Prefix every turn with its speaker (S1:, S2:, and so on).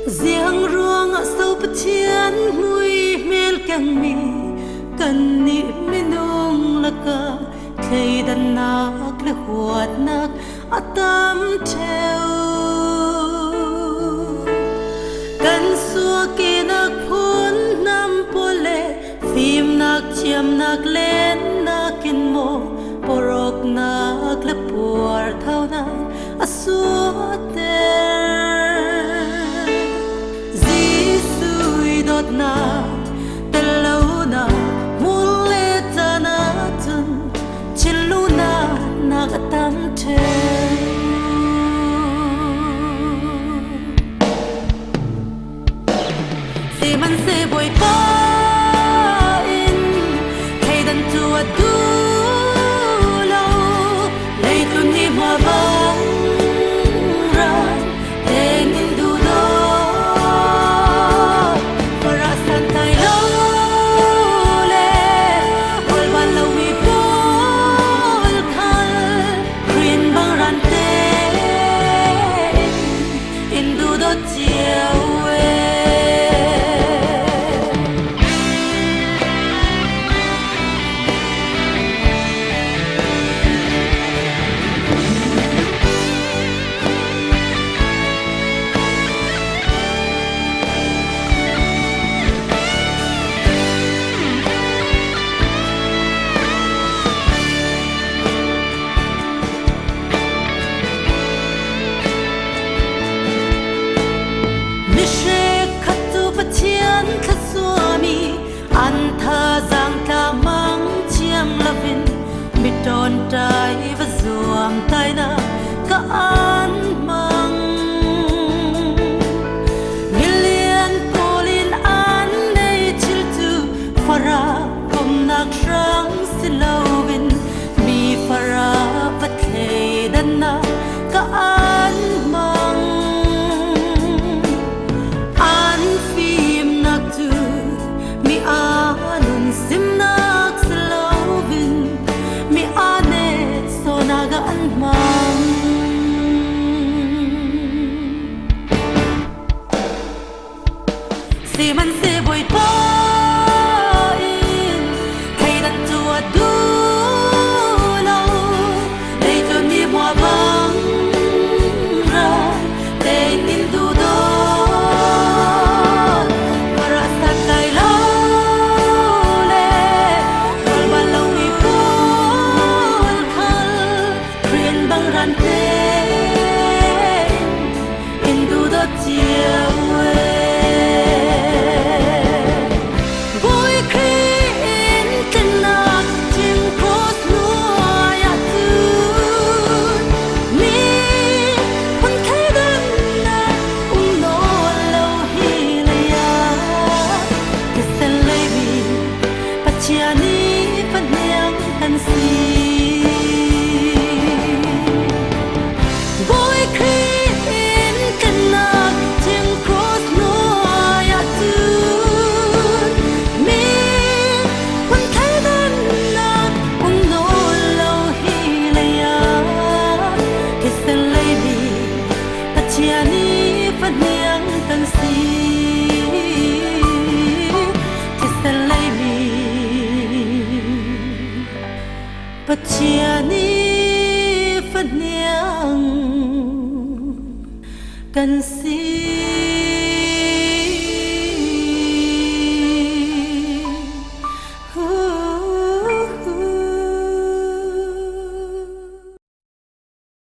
S1: riêng ruộng sâu bất chiến mùi mel càng mi cần ni mi nung là cả cây đàn nạc là hoạt nạc atam theo cần xua kỳ nạc phun nam pole phim nạc chiêm nạc lên nạc in mô porok nạc là puar thao nạc asua đột na tên lâu na muốn lê ta na thân trên lu na na cả tam thế si man se boy pa in hay dan tua du lâu lấy tu ni hoa vang ra tên in du tròn trái và ruộng tay na cả an mang million polin an đây chil tu fara kom nak rang silovin mi fara vatle dan na cả an mang an phim nak tu mi anun sim nak silovin mi ane so naga an mang si man se boy pa in hay dan tua du lâu đây cho mi hoa vang ra tên in du đó para sa tay lâu le còn ban lâu mi phun khal khuyên băng ran tên in du đó chiều chia ni phân niang cần si